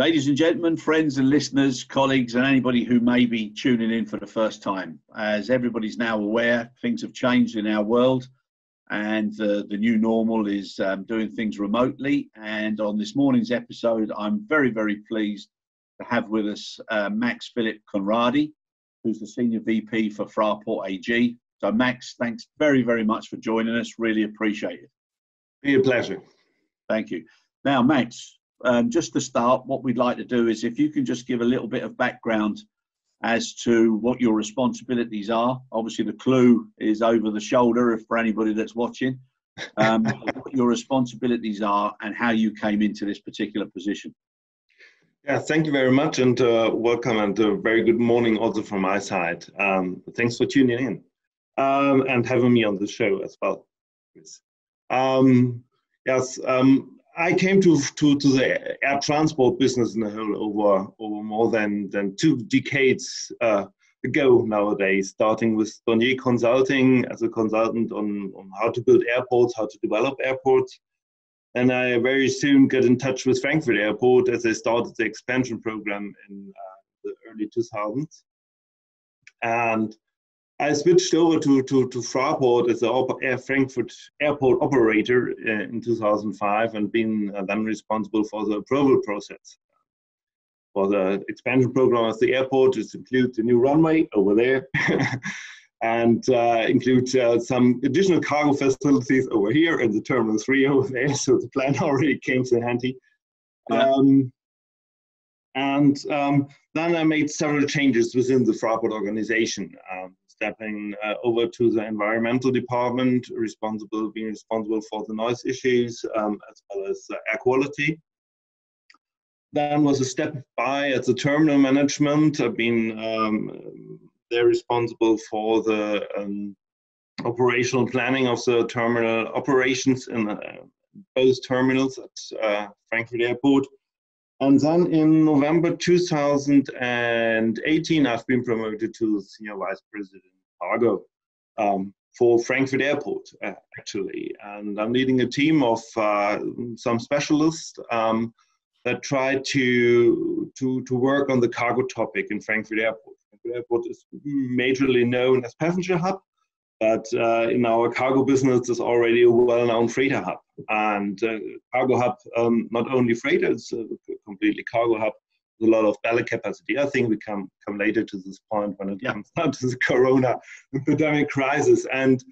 Ladies and gentlemen, friends and listeners, colleagues, and anybody who may be tuning in for the first time. As everybody's now aware, things have changed in our world, and the new normal is doing things remotely. And on this morning's episode, I'm very, very pleased to have with us Max Philipp Conrady, who's the Senior VP for Fraport AG. So Max, thanks very, very much for joining us. Really appreciate it. Be a pleasure. Thank you. Now, Max, just to start, what we'd like to do is if you can just give a little bit of background as to what your responsibilities are. Obviously, the clue is over the shoulder for anybody that's watching. What your responsibilities are and how you came into this particular position. Yeah, thank you very much, and welcome, and a very good morning also from my side. Thanks for tuning in and having me on the show as well. Yes. I came to the air transport business in the whole over more than 2 decades ago nowadays, starting with Bonnier Consulting as a consultant on how to build airports, how to develop airports. And I very soon got in touch with Frankfurt Airport as they started the expansion program in the early 2000s. And I switched over to Fraport as a Frankfurt Airport operator in 2005 and been then responsible for the approval process. For the expansion program of the airport, this includes the new runway over there and includes some additional cargo facilities over here and the Terminal 3 over there, so the plan already came in handy. Yeah. Then I made several changes within the Fraport organization. Stepping over to the environmental department, being responsible for the noise issues as well as air quality. Then was a step by at the terminal management. I've been there responsible for the operational planning of the terminal operations in both terminals at Frankfurt Airport. And then in November 2018, I've been promoted to Senior Vice President Cargo for Frankfurt Airport, actually. And I'm leading a team of some specialists that try to work on the cargo topic in Frankfurt Airport. Frankfurt Airport is majorly known as passenger hub, but in our cargo business, it's already a well-known freighter hub. And cargo hub, not only freighter, it's a completely cargo hub with a lot of belly capacity. I think we come later to this point when it comes down to the corona pandemic crisis. And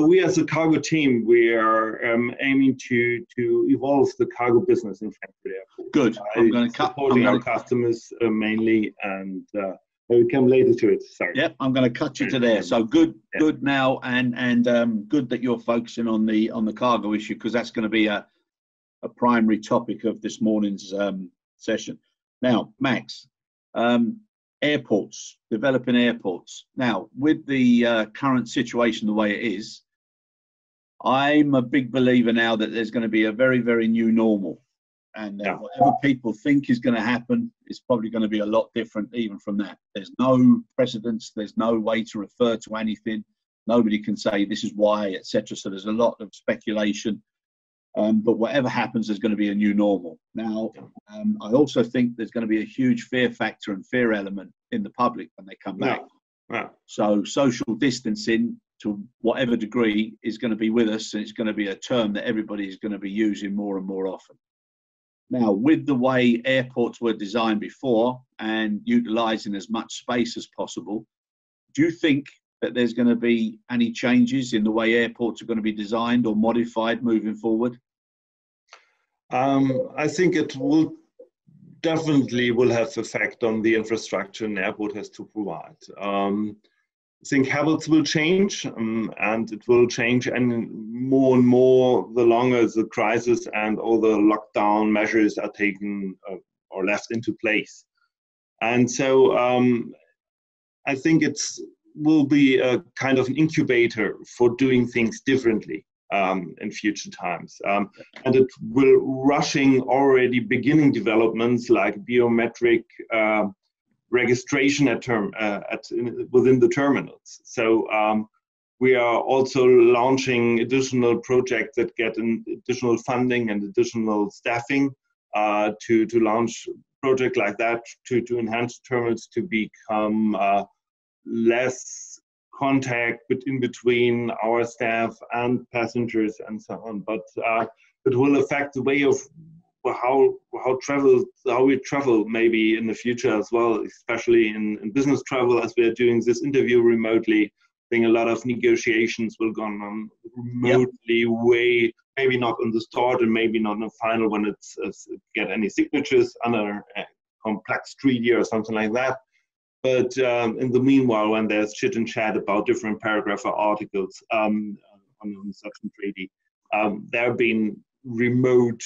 we as a cargo team, we are aiming to evolve the cargo business in Frankfurt Airport. Good. I'm going to supporting our customers mainly, and we come later to it. Sorry. Yep, I'm going to cut you to there. So good now, and good that you're focusing on the cargo issue, because that's going to be a primary topic of this morning's session. Now, Max, airports, developing airports. Now, with the current situation the way it is, I'm a big believer now that there's going to be a very, very new normal. And whatever people think is going to happen is probably going to be a lot different even from that. There's no precedence. There's no way to refer to anything. Nobody can say this is why, etc. So there's a lot of speculation. But whatever happens, there's going to be a new normal. Now, I also think there's going to be a huge fear factor and fear element in the public when they come back. Yeah. So social distancing to whatever degree is going to be with us, and it's going to be a term that everybody is going to be using more and more often. Now, with the way airports were designed before and utilising as much space as possible, do you think that there's going to be any changes in the way airports are going to be designed or modified moving forward? I think it will definitely have effect on the infrastructure an airport has to provide. I think habits will change, and it will change and more the longer the crisis and all the lockdown measures are taken or left into place. And so I think will be a kind of an incubator for doing things differently in future times. And it will rushing already beginning developments like biometric registration within the terminals. So we are also launching additional projects that get additional funding and additional staffing to launch a project like that to enhance terminals to become less contact in between our staff and passengers and so on. But it will affect the way of how we travel maybe in the future as well, especially in business travel, as we are doing this interview remotely. I think a lot of negotiations will go on remotely, way maybe not on the start and maybe not in the final when it's get any signatures under a complex treaty or something like that. But in the meanwhile, when there's chit and chat about different paragraph or articles on such a treaty, there have been remote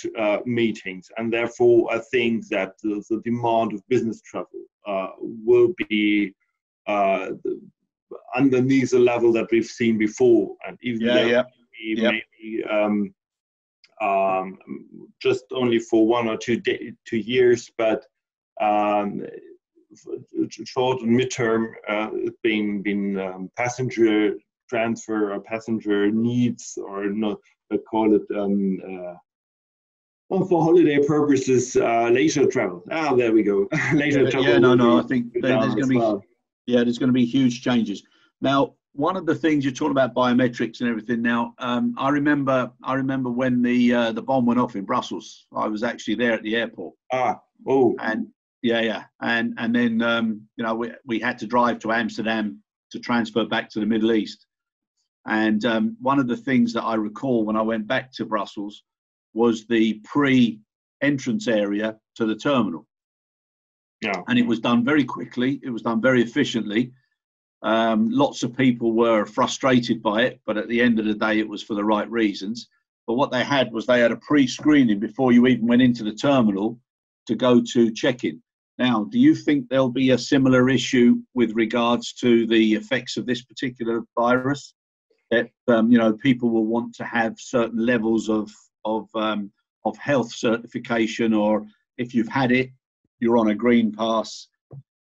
meetings, and therefore I think that the demand of business travel will be underneath the level that we've seen before, and even maybe just only for 1 or 2 years, but short and midterm, been passenger transfer or passenger needs, or not, I call it for holiday purposes, leisure travel. There we go. Leisure travel. I think there's going to be there's going to be huge changes. Now, one of the things you're talking about biometrics and everything. Now, I remember when the bomb went off in Brussels. I was actually there at the airport. And and then we had to drive to Amsterdam to transfer back to the Middle East. And one of the things that I recall when I went back to Brussels was the pre-entrance area to the terminal. Yeah. And it was done very quickly. It was done very efficiently. Lots of people were frustrated by it, but at the end of the day, it was for the right reasons. But what they had a pre-screening before you even went into the terminal to go to check-in. Now, do you think there'll be a similar issue with regards to the effects of this particular virus? That people will want to have certain levels of health certification, or if you've had it, you're on a green pass.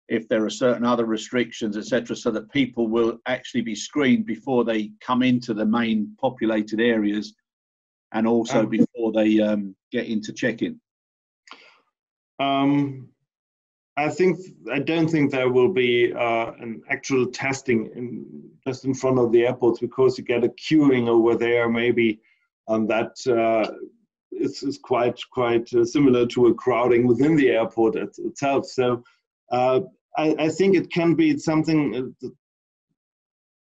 If there are certain other restrictions, etc., so that people will actually be screened before they come into the main populated areas, and also before they get into check-in. I don't think there will be an actual testing just in front of the airports, because you get a queuing over there maybe, that is quite similar to a crowding within the airport itself. So I think it can be something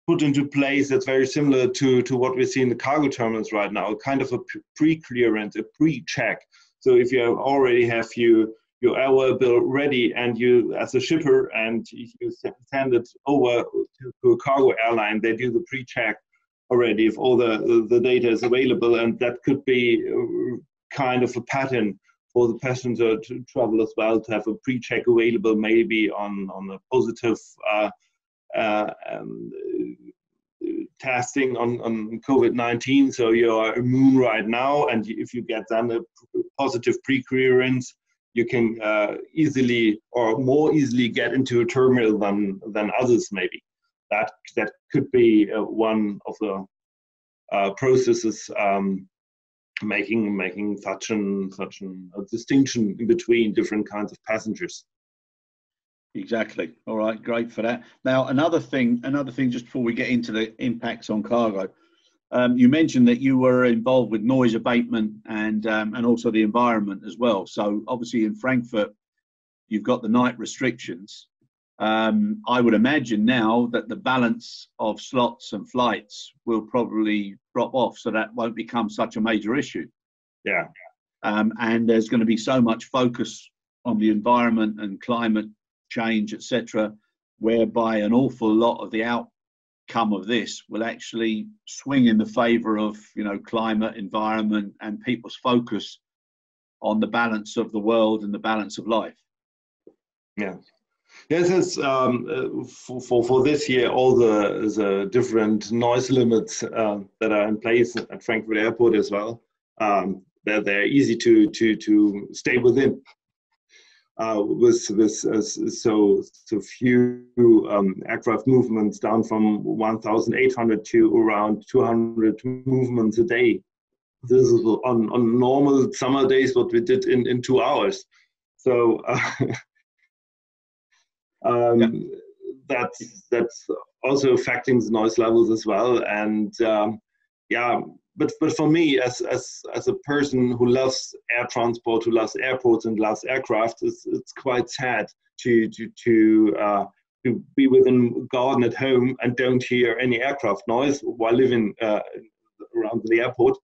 put into place that's very similar to what we see in the cargo terminals right now, kind of a pre-clearance, a pre-check. So if you already have your airway bill ready, and you, as a shipper, and you send it over to a cargo airline, they do the pre-check already if all the data is available, and that could be kind of a pattern for the passenger to travel as well, to have a pre-check available, maybe on a positive testing on COVID-19, so you are immune right now, and if you get then a positive pre-clearance, you can easily or more easily get into a terminal than others maybe. That could be one of the processes making such a distinction in between different kinds of passengers. Exactly. All right, great for that. Now, another thing, just before we get into the impacts on cargo, you mentioned that you were involved with noise abatement and also the environment as well. So obviously in Frankfurt, you've got the night restrictions. I would imagine now that the balance of slots and flights will probably drop off, so that won't become such a major issue. Yeah. And there's going to be so much focus on the environment and climate change, etc., whereby an awful lot of the outcome of this will actually swing in the favor of, climate, environment, and people's focus on the balance of the world and the balance of life. Yeah. Yes, it's, for this year, all the different noise limits that are in place at Frankfurt Airport as well, they're easy to stay within. With so few aircraft movements, down from 1,800 to around 200 movements a day. this is on normal summer days what we did in 2 hours. So Yeah. that's also affecting the noise levels as well. And yeah, but for me, as a person who loves air transport, who loves airports and loves aircraft, it's quite sad to be within a garden at home and don't hear any aircraft noise while living around the airport.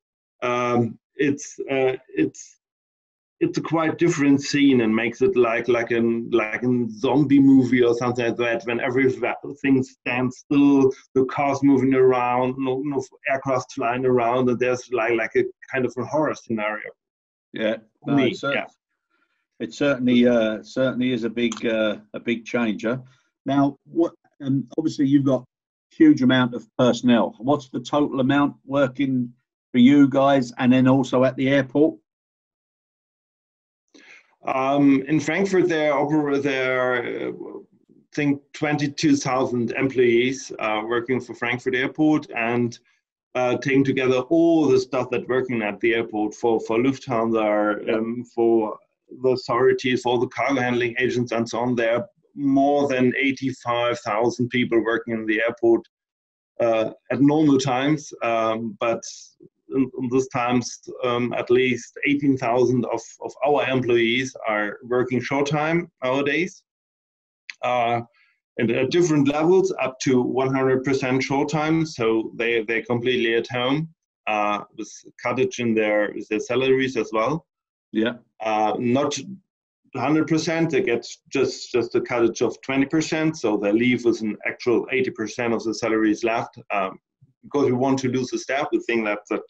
It's a quite different scene and makes it like a zombie movie or something like that, when everything stands still, the cars moving around, no aircraft flying around, and there's like a kind of a horror scenario. Yeah, For me, yeah. It certainly is a big changer. Now, what? Obviously, you've got a huge amount of personnel. What's the total amount working for you guys, and then also at the airport? In Frankfurt, there I think 22,000 employees working for Frankfurt Airport, and taking together all the stuff that's working at the airport for Lufthansa, for the authorities, for the cargo handling agents, and so on. There are more than 85,000 people working in the airport at normal times, but in these times, at least 18,000 of our employees are working short time nowadays, and at different levels, up to 100% short time. So they're completely at home, with cottage in their salaries as well. Yeah. Not 100%. They get just a cottage of 20%. So they leave with an actual 80% of the salaries left. Because we want to lose the staff, we think that the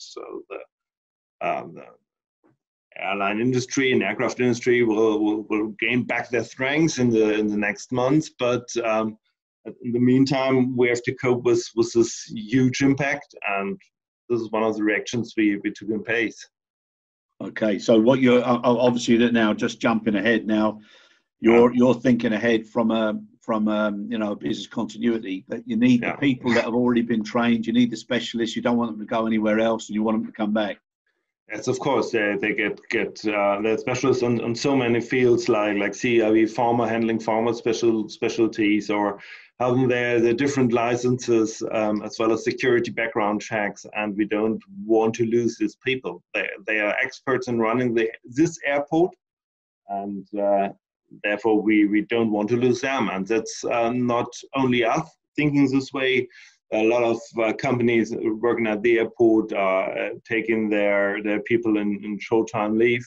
airline industry and aircraft industry will gain back their strengths in the next months. But in the meantime, we have to cope with this huge impact, and this is one of the reactions we took in place. Okay, so what you're obviously now just jumping ahead now, you're thinking ahead from a business continuity, that you need the people that have already been trained, you need the specialists, you don't want them to go anywhere else, and you want them to come back. Yes, of course, they get they're specialists on so many fields like CIV, pharma handling, pharma specialties, or having their different licenses, as well as security background checks, and we don't want to lose these people. They are experts in running this airport, and therefore we don't want to lose them. And that's not only us thinking this way. A lot of companies working at the airport are taking their people in short-time leave.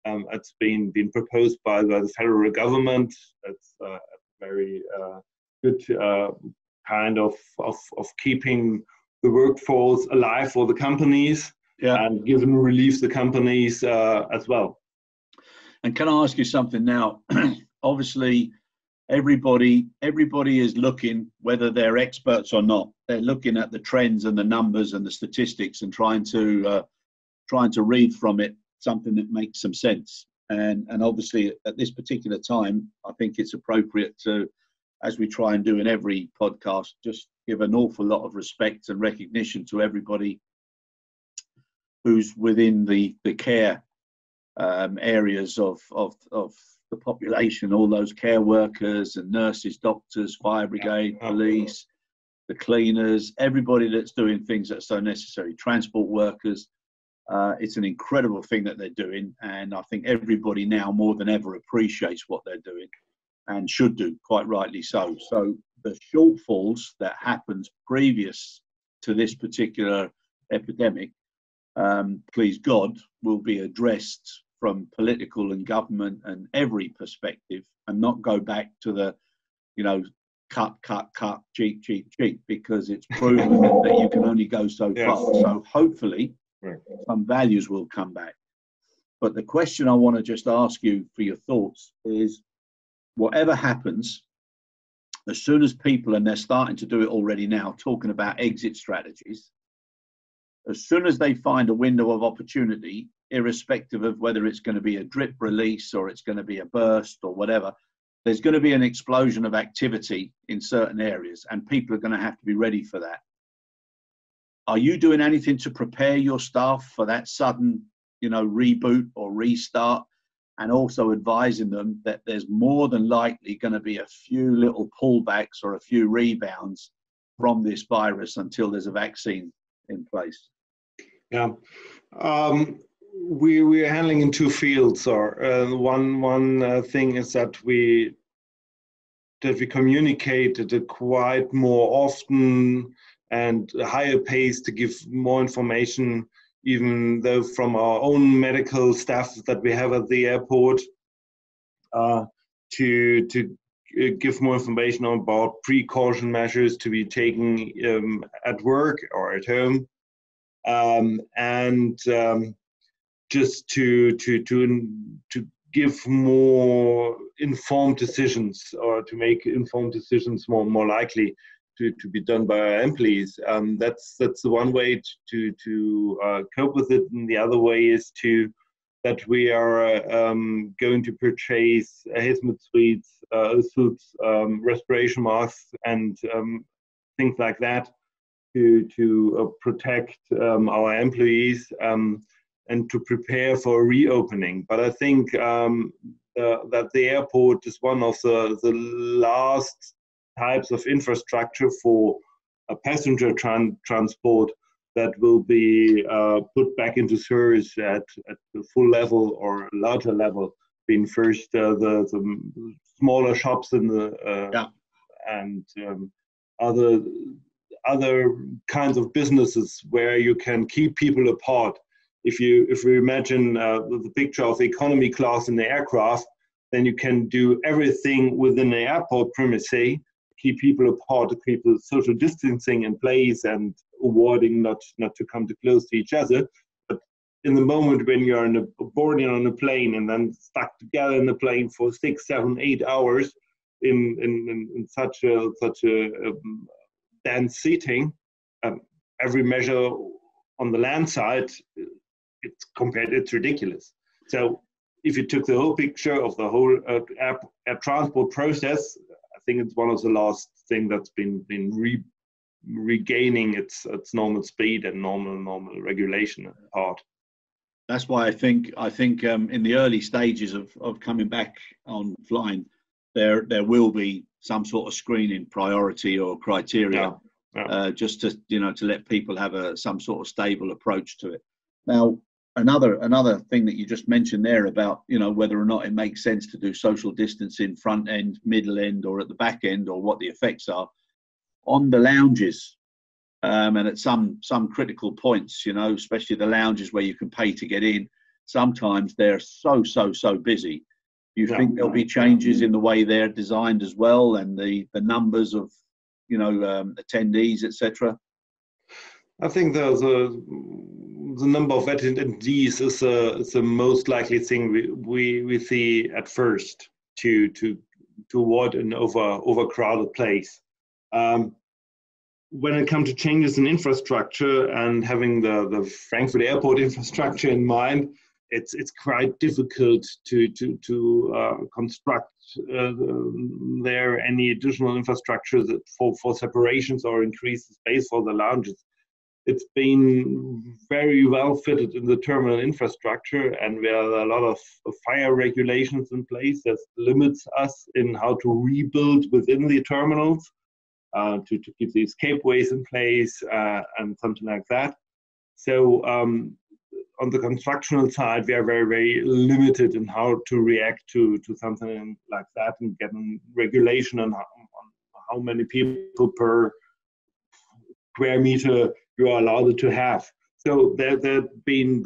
It's been proposed by the federal government. It's a very good kind of keeping the workforce alive for the companies, and giving relief to the companies as well. And can I ask you something now? Obviously, everybody is looking, whether they're experts or not, they're looking at the trends and the numbers and the statistics and trying to read from it something that makes some sense. And obviously at this particular time, I think it's appropriate to, as we try and do in every podcast, just give an awful lot of respect and recognition to everybody who's within the care areas of the population, all those care workers and nurses, doctors, fire brigade, police, the cleaners, everybody that's doing things that are so necessary, transport workers. It's an incredible thing that they're doing, and I think everybody now more than ever appreciates what they're doing, and should do, quite rightly so. So the shortfalls that happened previous to this particular epidemic, please God, will be addressed from political and government and every perspective, and not go back to the, cut, cheat, because it's proven that you can only go so far. So hopefully some values will come back. But the question I want to just ask you for your thoughts is, whatever happens, as soon as people, and they're starting to do it already now, talking about exit strategies, as soon as they find a window of opportunity, irrespective of whether it's going to be a drip release or it's going to be a burst or whatever, there's going to be an explosion of activity in certain areas, and people are going to have to be ready for that. are you doing anything to prepare your staff for that sudden, reboot or restart, and also advising them that there's more than likely going to be a few little pullbacks or a few rebounds from this virus until there's a vaccine in place? Yeah, we're handling in two fields. One thing is that we communicate at a quite more often and a higher pace to give more information, even though from our own medical staff that we have at the airport, to give more information about precaution measures to be taken at work or at home, and just to give more informed decisions, or to make informed decisions more likely to be done by our employees. That's the one way to cope with it, and the other way is that we are going to purchase hazmat suits, respiration masks, and things like that to protect our employees and to prepare for a reopening. But I think that the airport is one of the last types of infrastructure for a passenger transport that will be put back into service at the full level or larger level, being first the smaller shops in the and other kinds of businesses where you can keep people apart. If we imagine the picture of economy class in the aircraft, then you can do everything within the airport premises, keep people apart, to keep the social distancing in place and avoiding not to come too close to each other. But in the moment when you're boarding on a plane and then stuck together in the plane for 6, 7, 8 hours in such a dense seating, every measure on the land side, it's ridiculous. So if you took the whole picture of the whole air transport process, I think it's one of the last thing that's been regaining its normal speed and normal regulation part. That's why I think in the early stages of coming back on flying, there will be some sort of screening priority or criteria, just to let people have some sort of stable approach to it. Now, another thing that you just mentioned there about whether or not it makes sense to do social distancing front end, middle end, or at the back end, or what the effects are on the lounges, and at some critical points, especially the lounges where you can pay to get in. Sometimes they're so busy. You think there'll be changes in the way they're designed as well, and the numbers of attendees, etc.? I think the number of attendees is the most likely thing we see at first to avoid an overcrowded place. When it comes to changes in infrastructure and having the Frankfurt Airport infrastructure in mind, it's quite difficult to construct there any additional infrastructure that for separations or increase the space for the lounges. It's been very well fitted in the terminal infrastructure, and there are a lot of fire regulations in place that limits us in how to rebuild within the terminals to keep the escape ways in place and something like that. So on the constructional side, we are very, very limited in how to react to something like that and getting regulation on how many people per square meter you are allowed to have. So there been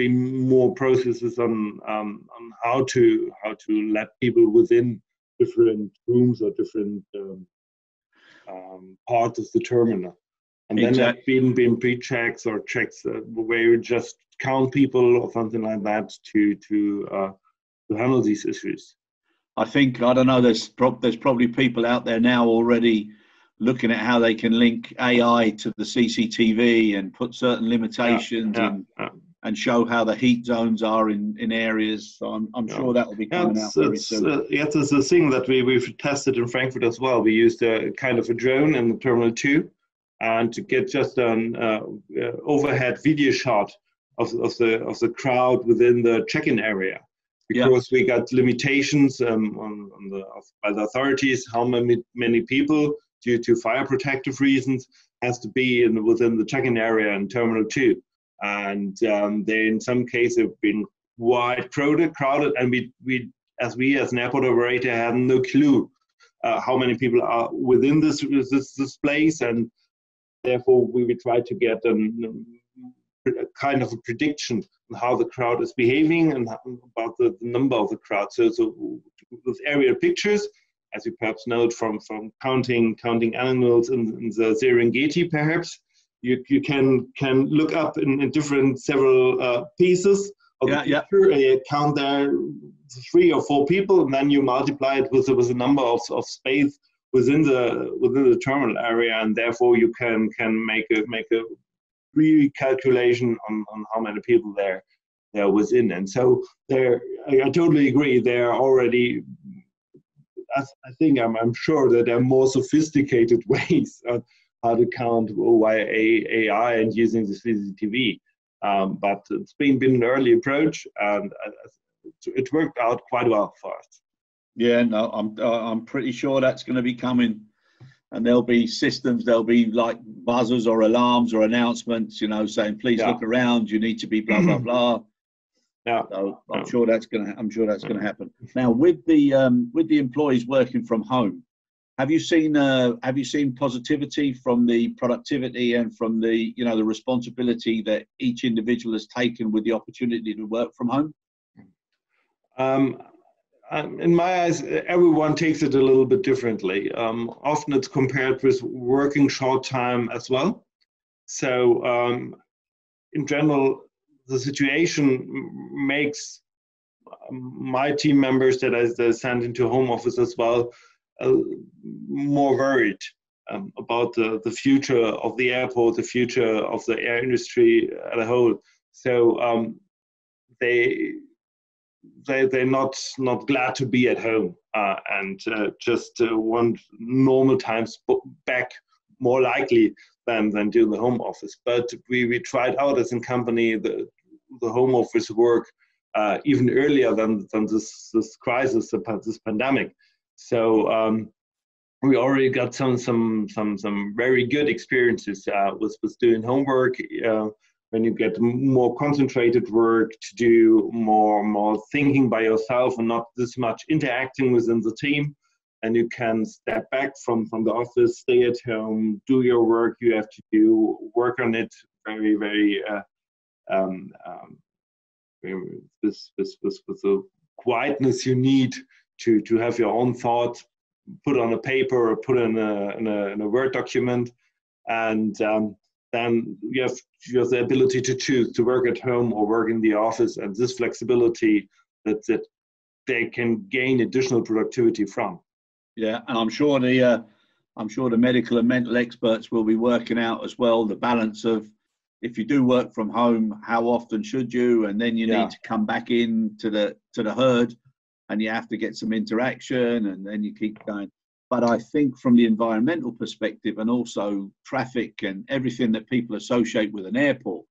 more processes on how to let people within different rooms or different parts of the terminal. And then there have been pre-checks or checks where you just count people or something like that to handle these issues. I don't know, there's probably people out there now already looking at how they can link AI to the CCTV and put certain limitations and show how the heat zones are in areas. So I'm sure that will be coming out very soon. It's a thing that we've tested in Frankfurt as well. We used a kind of a drone in the Terminal 2 and to get just an overhead video shot of the crowd within the check-in area, because we got limitations by the authorities how many people, due to fire protective reasons, has to be within the check-in area in Terminal 2. And they, in some cases, have been wide crowded, and we as an airport operator have no clue how many people are within this place, and therefore we try to get a kind of a prediction on how the crowd is behaving and about the number of the crowd. So with aerial pictures, as you perhaps know from counting animals in the Serengeti, perhaps you can look up in different several pieces of the picture, and you count there 3 or 4 people, and then you multiply it with the number of space within the terminal area, and therefore you can make a recalculation on how many people there within. And so I totally agree. There are already, I'm sure that there are more sophisticated ways on how to count via AI and using the CCTV. But it's been an early approach, and it worked out quite well for us. Yeah, no, I'm pretty sure that's going to be coming, and there'll be systems. There'll be like buzzers or alarms or announcements, saying please look around. You need to be blah blah blah. Yeah, so I'm sure that's going to happen. Now, with the employees working from home, have you seen positivity from the productivity and from the the responsibility that each individual has taken with the opportunity to work from home? In my eyes, everyone takes it a little bit differently. Often it's compared with working short time as well. So in general, the situation makes my team members that I send into home office as well more worried about the future of the airport, the future of the air industry as a whole. So they're not glad to be at home and just want normal times back, more likely than do the home office. But we tried out as a company the home office work even earlier than this crisis, this pandemic. So we already got some very good experiences with doing homework. When you get more concentrated work to do, more thinking by yourself and not this much interacting within the team, and you can step back from the office, stay at home, do your work you have to do, work on it very, very with the quietness you need to have your own thoughts put on a paper or put in a Word document, and then you have the ability to choose to work at home or work in the office, and this flexibility that they can gain additional productivity from. Yeah, and I'm sure the medical and mental experts will be working out as well the balance of, if you do work from home, how often should you, and then you need to come back in to the herd, and you have to get some interaction, and then you keep going. But I think from the environmental perspective, and also traffic and everything that people associate with an airport,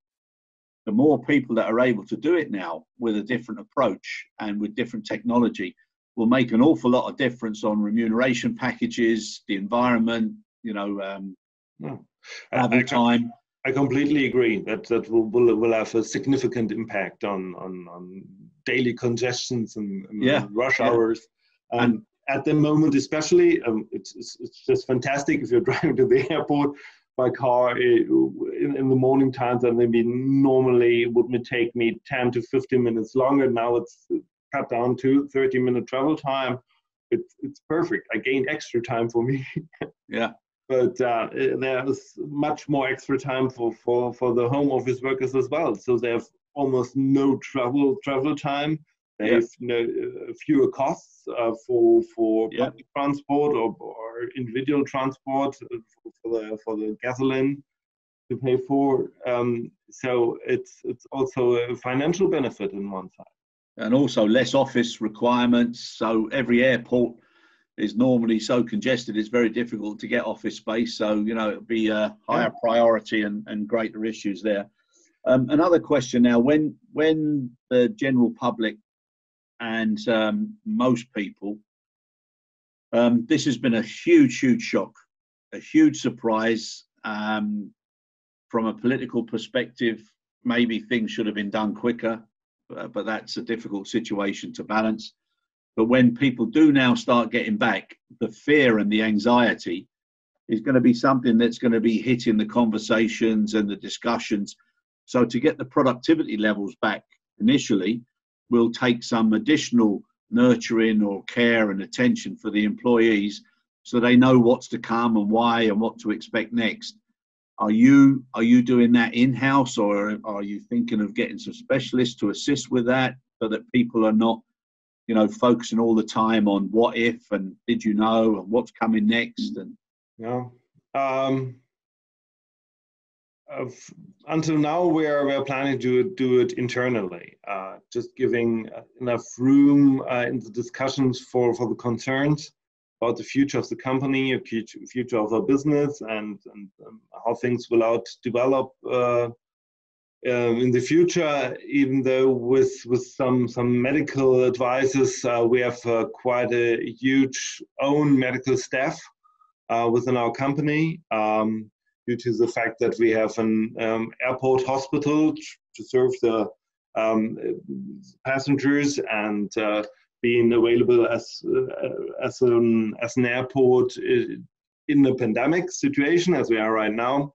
the more people that are able to do it now with a different approach and with different technology will make an awful lot of difference on remuneration packages, the environment, travel time. I completely agree that will have a significant impact on daily congestions and rush hours. And at the moment, especially, it's just fantastic if you're driving to the airport by car in the morning times, and maybe normally would take me 10 to 15 minutes longer. Now it's cut down to 30-minute travel time. It's perfect. I gain extra time for me. Yeah. But there's much more extra time for the home office workers as well. So they have almost no travel time. They have fewer costs for public transport or individual transport for the gasoline to pay for. So it's also a financial benefit on one side. And also less office requirements. So every airport is normally so congested, it's very difficult to get office space. So, you know, it'll be a higher priority and greater issues there. Another question now, when the general public and most people, this has been a huge shock, a huge surprise. From a political perspective, maybe things should have been done quicker, but that's a difficult situation to balance. But when people do now start getting back, the fear and the anxiety is going to be something that's going to be hitting the conversations and the discussions. So to get the productivity levels back initially will take some additional nurturing or care and attention for the employees, so they know what's to come and why and what to expect next. Are you doing that in-house, or are you thinking of getting some specialists to assist with that, so that people are not, you know, focusing all the time on what if and did you know and what's coming next? And until now, we're planning to do it internally, just giving enough room in the discussions for the concerns about the future of the company, future of our business, and how things will develop in the future. Even though with some medical advices, we have quite a huge own medical staff within our company, due to the fact that we have an airport hospital to serve the passengers, and being available as an airport in a pandemic situation as we are right now.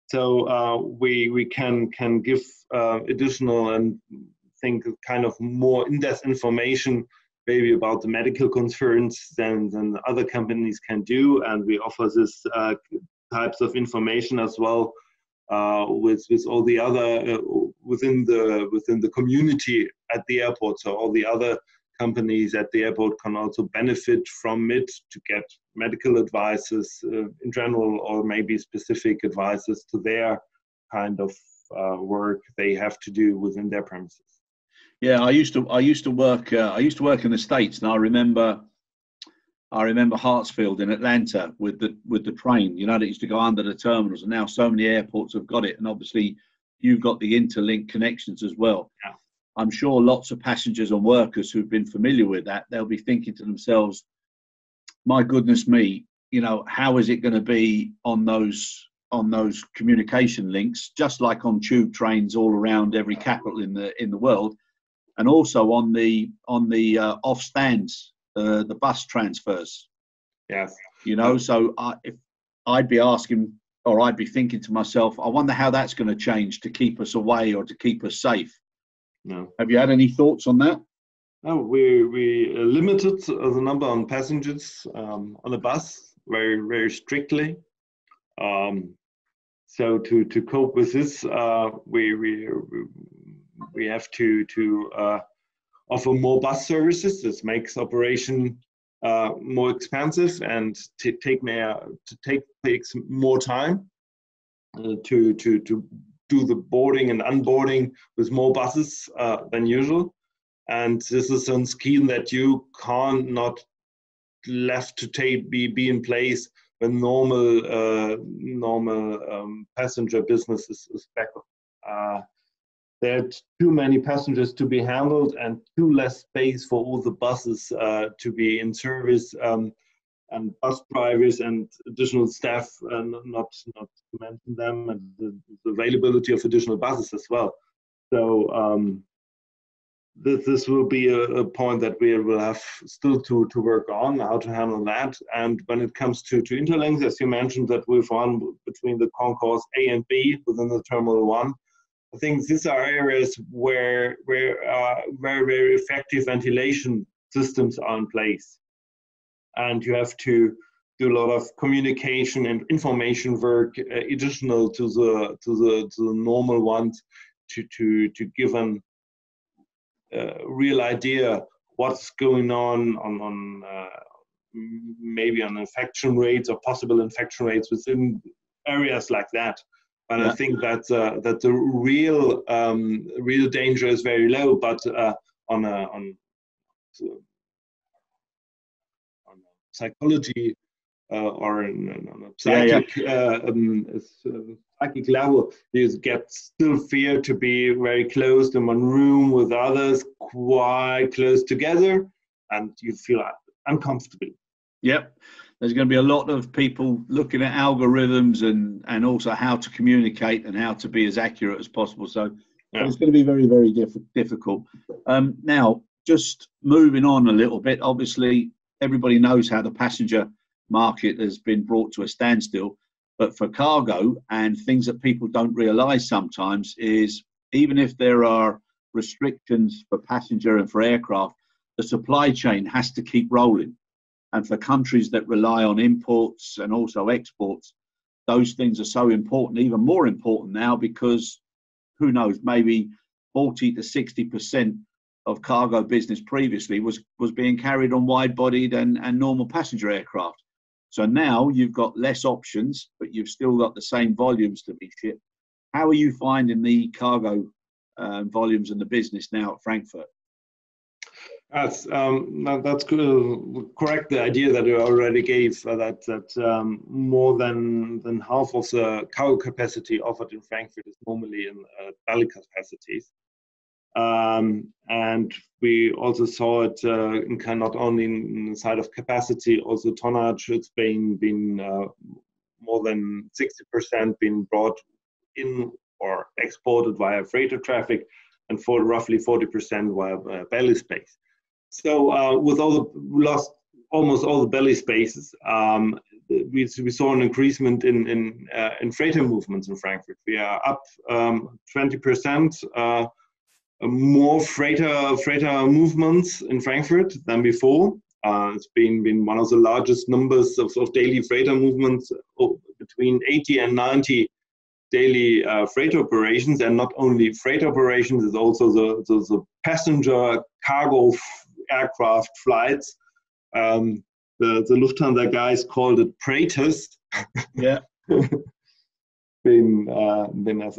So we can give additional and think kind of more in-depth information maybe about the medical concerns than other companies can do, and we offer this types of information as well with all the other within the community at the airport. So all the other companies at the airport can also benefit from it to get medical advices in general, or maybe specific advices to their kind of work they have to do within their premises. Yeah, I used to work in the States, and I remember Hartsfield in Atlanta with the train, you know, that used to go under the terminals, and now so many airports have got it, and obviously you've got the Interlink connections as well. Yeah. I'm sure lots of passengers and workers who've been familiar with that, they'll be thinking to themselves, my goodness me, you know, how is it going to be on those communication links, just like on tube trains all around every capital in the world, and also on the off stands, the bus transfers. Yes. You know, so if I'd be asking, or I'd be thinking to myself, I wonder how that's going to change to keep us away or to keep us safe. No. Have you had any thoughts on that? No, we limited the number of passengers on a bus very strictly. So to cope with this, we have to offer more bus services. This makes operation more expensive and takes more time to do the boarding and unboarding with more buses than usual. And this is a scheme that you can't not left to be in place when normal passenger business is back. There are too many passengers to be handled and too less space for all the buses to be in service, and bus drivers and additional staff, not to mention them, and the availability of additional buses as well. So this will be a point that we will have still to work on, how to handle that. And when it comes to interlinks, as you mentioned, that we've run between the concourse A and B within the Terminal 1, I think these are areas where very effective ventilation systems are in place. And you have to do a lot of communication and information work additional to the normal ones to give an real idea what's going on maybe on infection rates or possible infection rates within areas like that. And yeah. I think that the real danger is very low, but on psychology or on a psychic, psychic level, you get still fear to be very close in one room with others, quite close together, and you feel uncomfortable. Yep. There's going to be a lot of people looking at algorithms and also how to communicate and how to be as accurate as possible. So it's going to be very, very difficult. Now, just moving on a little bit, obviously, everybody knows how the passenger market has been brought to a standstill. But for cargo, and things that people don't realise sometimes, is even if there are restrictions for passenger and for aircraft, the supply chain has to keep rolling. And for countries that rely on imports and also exports, those things are so important, even more important now, because who knows, maybe 40 to 60% of cargo business previously was being carried on wide-bodied and normal passenger aircraft. So now you've got less options, but you've still got the same volumes to be shipped. How are you finding the cargo volumes in the business now at Frankfurt? That's correct. The idea that you already gave, that more than half of the cargo capacity offered in Frankfurt is normally in belly capacities. And we also saw it not only in the side of capacity, also tonnage. It's been more than 60% being brought in or exported via freighter traffic, and for roughly 40% via belly space. So with we lost almost all the belly spaces. We saw an increasement in freighter movements in Frankfurt. We are up 20%. More freighter movements in Frankfurt than before. It's been one of the largest numbers of daily freighter movements, between 80 and 90 daily freight operations, and not only freight operations, it's also the passenger cargo aircraft flights. The Lufthansa guys called it Praetors. Yeah. been as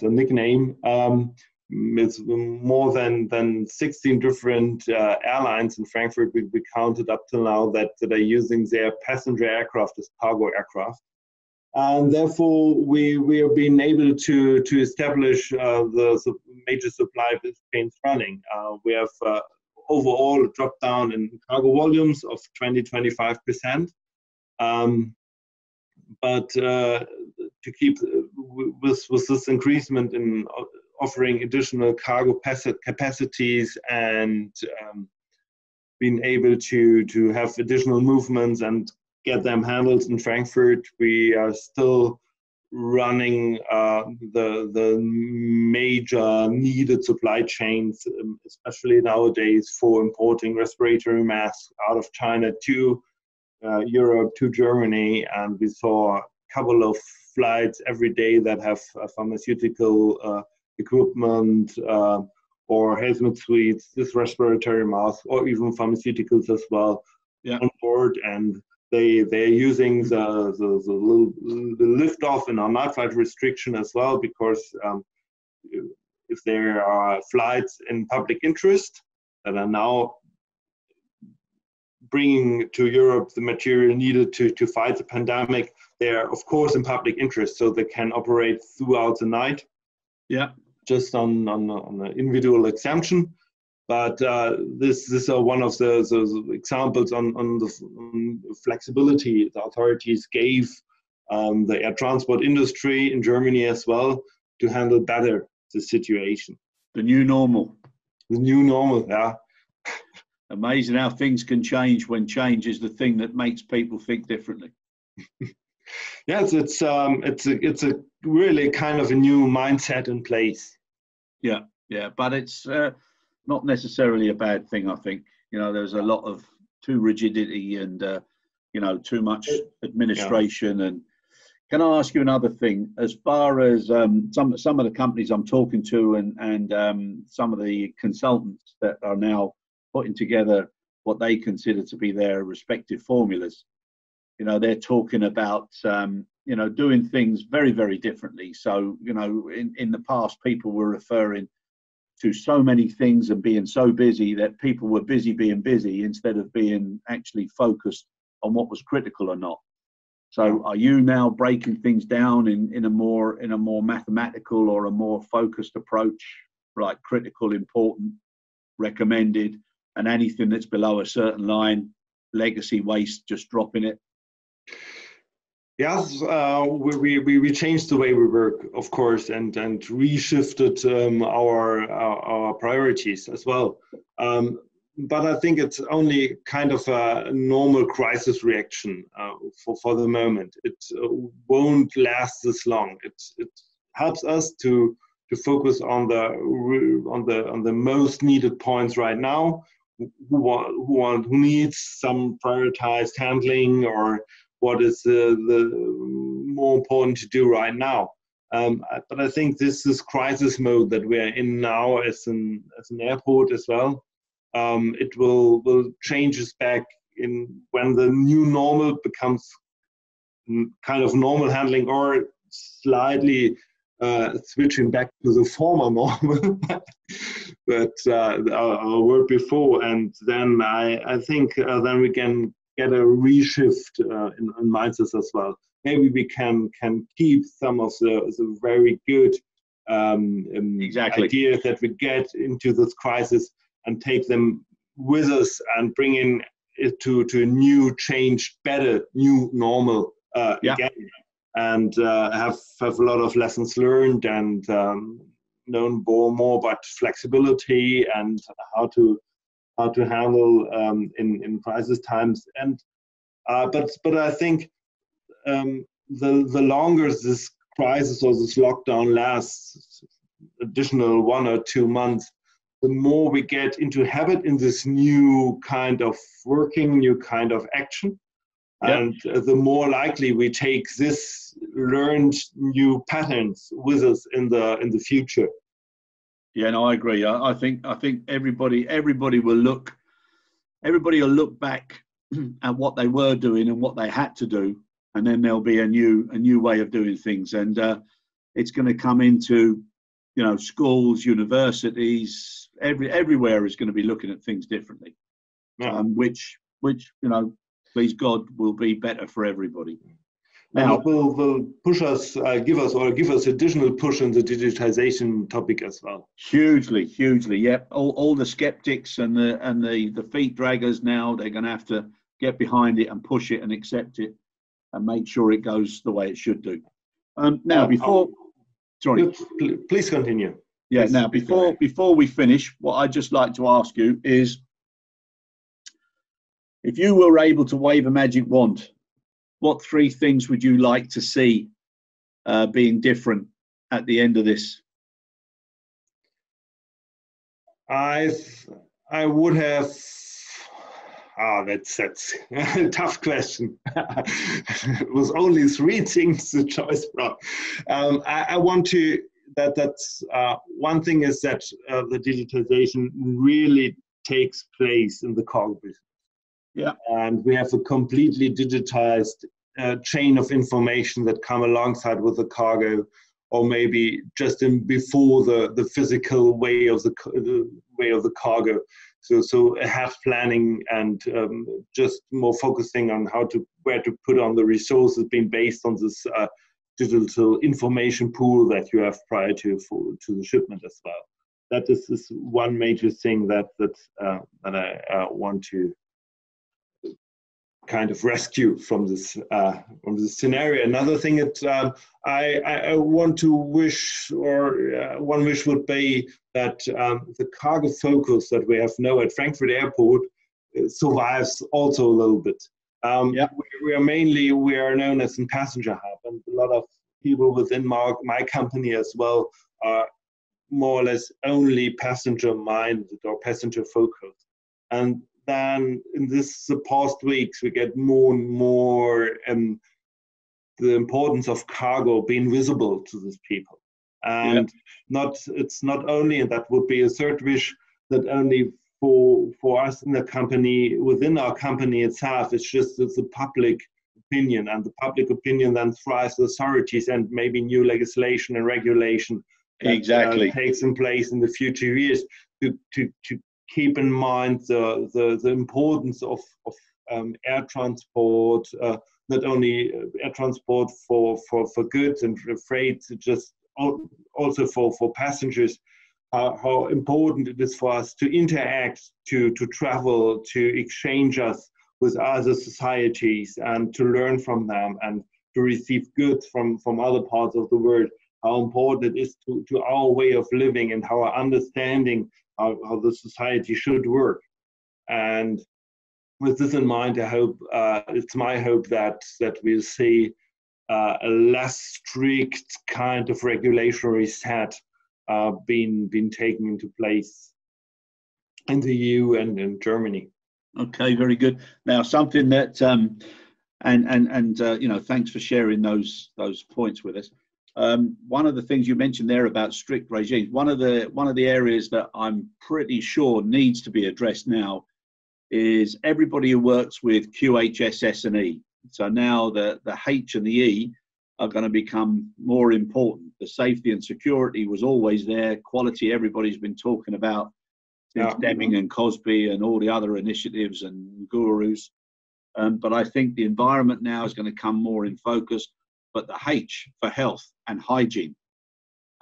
a nickname. It's more than 16 different airlines in Frankfurt. We counted up till now that are using their passenger aircraft as cargo aircraft. And therefore, we have been able to establish the major supply chains running. We have overall dropped down in cargo volumes of 20-25%. But to keep with this increasement in offering additional cargo capacities and being able to have additional movements and get them handled in Frankfurt, we are still running the major needed supply chains, especially nowadays for importing respiratory masks out of China to Europe, to Germany. And we saw a couple of flights every day that have pharmaceutical equipment or hazmat suites, this respiratory mask, or even pharmaceuticals as well, on board. And they're using the lift-off and our night flight restriction as well, because if there are flights in public interest that are now bringing to Europe the material needed to fight the pandemic, they are of course in public interest, so they can operate throughout the night. Yeah, just on an individual exemption. But this are one of the examples on the flexibility the authorities gave the air transport industry in Germany as well to handle better the situation. The new normal. The new normal, yeah. Amazing how things can change when change is the thing that makes people think differently. Yes, it's a really kind of a new mindset in place. Yeah, but it's not necessarily a bad thing, I think. You know, there's a lot of too rigidity and too much administration. And can I ask you another thing? As far as some of the companies I'm talking to and some of the consultants that are now putting together what they consider to be their respective formulas, they're talking about doing things very, very differently. So in the past, people were referring to so many things and being so busy that people were busy being busy instead of being actually focused on what was critical or not. So are you now breaking things down in a more mathematical or a more focused approach, like critical, important, recommended, and anything that's below a certain line, legacy waste, just dropping it? Yes, we changed the way we work, of course, and reshifted our priorities as well. But I think it's only kind of a normal crisis reaction for the moment. It won't last this long. It helps us to focus on the most needed points right now. Who needs some prioritized handling, or what is the more important to do right now. But I think this is crisis mode that we are in now as an airport as well. It will change us back in when the new normal becomes kind of normal handling, or slightly switching back to the former normal but our word before. And then I think then we can get a reshift in mindsets as well. Maybe we can keep some of the very good ideas that we get into this crisis and take them with us and bring in it to a new, changed, better, new normal again, and have a lot of lessons learned and known more about flexibility and how to handle in crisis times. And but I think the longer this crisis or this lockdown lasts, additional 1 or 2 months, the more we get into habit in this new kind of working, new kind of action. And the more likely we take this learned new patterns with us in the future. Yeah, no, I agree. I think everybody will look back at what they were doing and what they had to do, and then there'll be a new way of doing things, and it's going to come into, schools, universities, everywhere is going to be looking at things differently, which please God will be better for everybody. Now will push us, give us additional push in the digitization topic as well. Hugely. Yep. All the skeptics and the feet draggers now, they're going to have to get behind it and push it and accept it and make sure it goes the way it should do. Now, please continue. Yeah. Please, now, before we finish, what I'd just like to ask you is, if you were able to wave a magic wand, what 3 things would you like to see being different at the end of this? I would have. That's a tough question. It was only 3 things to choose from. I want to. That's one thing is that the digitization really takes place in the cargo business. Yeah, and we have a completely digitized chain of information that come alongside with the cargo, or maybe just before the physical way of the cargo. So ahead planning and just more focusing on where to put on the resources, being based on this digital information pool that you have prior to the shipment as well. That is one major thing that I want to kind of rescue from this scenario. Another thing that I want to wish, or one wish would be that the cargo focus that we have now at Frankfurt Airport survives also a little bit. We are known as a passenger hub, and a lot of people within my company as well are more or less only passenger minded or passenger focused. And then in the past weeks, we get more and more the importance of cargo being visible to these people. And it's not only, and that would be a third wish, that only for us in the company, within our company itself, it's just the public opinion, and the public opinion then thrives the authorities and maybe new legislation and regulation that takes in place in the future years to keep in mind the importance of air transport, not only air transport for goods and freight, just also for passengers, how important it is for us to interact, to travel, to exchange us with other societies and to learn from them and to receive goods from other parts of the world, how important it is to our way of living and our understanding how the society should work. And with this in mind, I hope it's my hope that we'll see a less strict kind of regulatory set being taken into place in the EU and in Germany. Okay, very good. Now, something that you know, thanks for sharing those points with us. One of the things you mentioned there about strict regimes, one of the areas that I'm pretty sure needs to be addressed now is everybody who works with QHSS and E. So now the H and the E are going to become more important. The safety and security was always there. Quality, everybody's been talking about since Deming and Cosby and all the other initiatives and gurus. But I think the environment now is going to come more in focus, but the H for health and hygiene.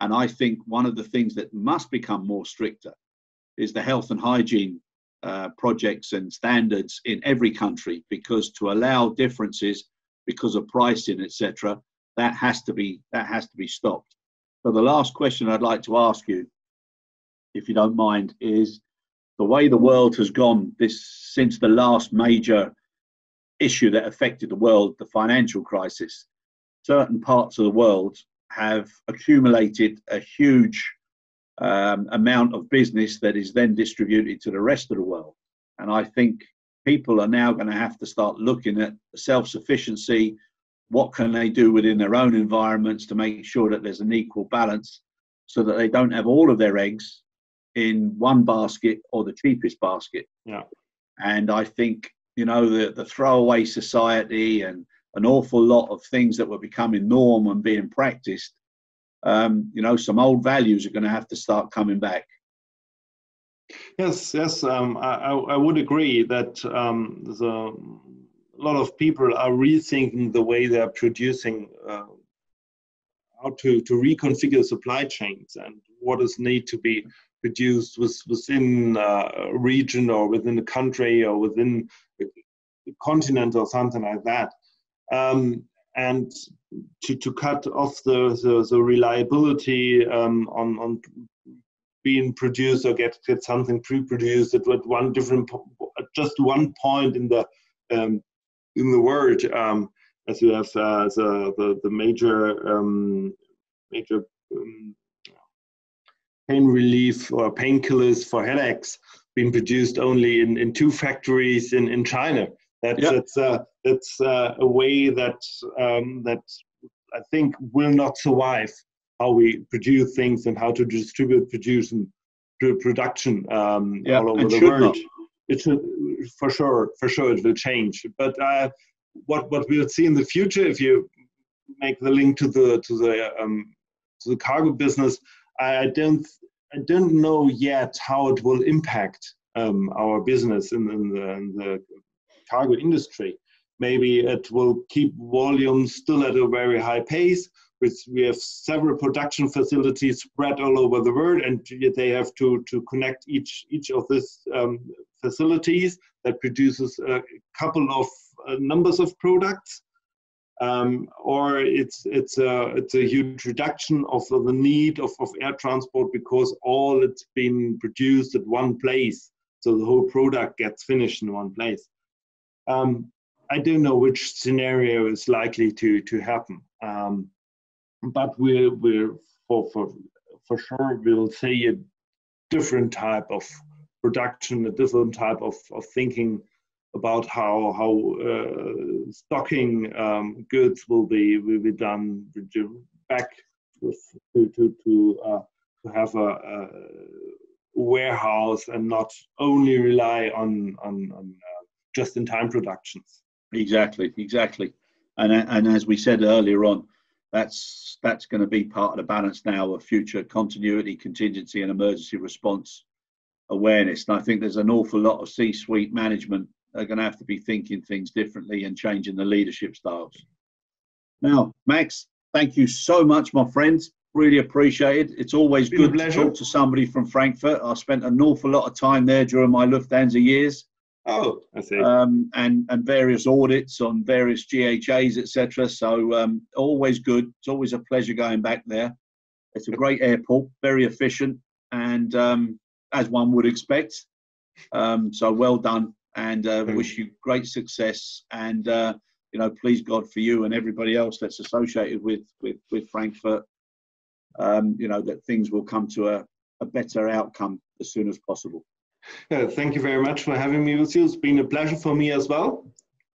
And I think one of the things that must become more stricter is the health and hygiene projects and standards in every country, because to allow differences because of pricing, etc., that has to be stopped. So the last question I'd like to ask you, if you don't mind, is the way the world has gone since the last major issue that affected the world, the financial crisis. Certain parts of the world have accumulated a huge amount of business that is then distributed to the rest of the world. And I think people are now going to have to start looking at self-sufficiency. What can they do within their own environments to make sure that there's an equal balance so that they don't have all of their eggs in one basket or the cheapest basket. Yeah. And I think, you know, the throwaway society and an awful lot of things that were becoming norm and being practiced, you know, some old values are going to have to start coming back. Yes. I would agree that there's a lot of people are rethinking the way they are producing, how to reconfigure supply chains and what is need to be produced within a region or within a country or within a continent or something like that. And to cut off the reliability on being produced or get something pre-produced at just one point in the world, as you have the major pain relief or painkillers for headaches being produced only in 2 factories in China. That's a way that I think will not survive, how we produce things and how to distribute production all over the world. It should, for sure it will change. But what we'll see in the future, if you make the link to the cargo business, I don't know yet how it will impact our business in the cargo industry. Maybe it will keep volumes still at a very high pace, which we have several production facilities spread all over the world, and they have to connect each of these facilities that produces a couple of numbers of products, or it's a huge reduction of the need of air transport because all it's been produced at one place, so the whole product gets finished in one place. I don't know which scenario is likely to happen, but we're for sure we'll see a different type of production, a different type of thinking about how stocking goods will be done back to have a warehouse and not only rely on just-in-time productions. Exactly. And as we said earlier on, that's going to be part of the balance now of future continuity, contingency, and emergency response awareness. And I think there's an awful lot of C-suite management are going to have to be thinking things differently and changing the leadership styles. Now, Max, thank you so much, my friend. Really appreciate it. It's always good to talk to somebody from Frankfurt. I spent an awful lot of time there during my Lufthansa years. Oh, I see. And various audits on various GHAs, etc. So always good. It's always a pleasure going back there. It's a great airport, very efficient, and as one would expect. So well done, and wish you great success. And you know, please God for you and everybody else that's associated with Frankfurt. You know, that things will come to a better outcome as soon as possible. Thank you very much for having me with you. It's been a pleasure for me as well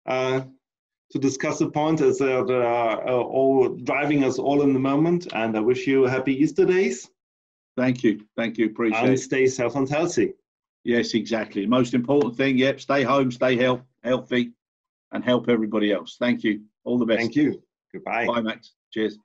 to discuss the points that are all driving us all in the moment. And I wish you happy Easter days. Thank you. Appreciate it. And stay safe and healthy. Yes, exactly. Most important thing. Yep. Stay home, stay healthy, and help everybody else. Thank you. All the best. Thank you. Goodbye. Bye, Max. Cheers.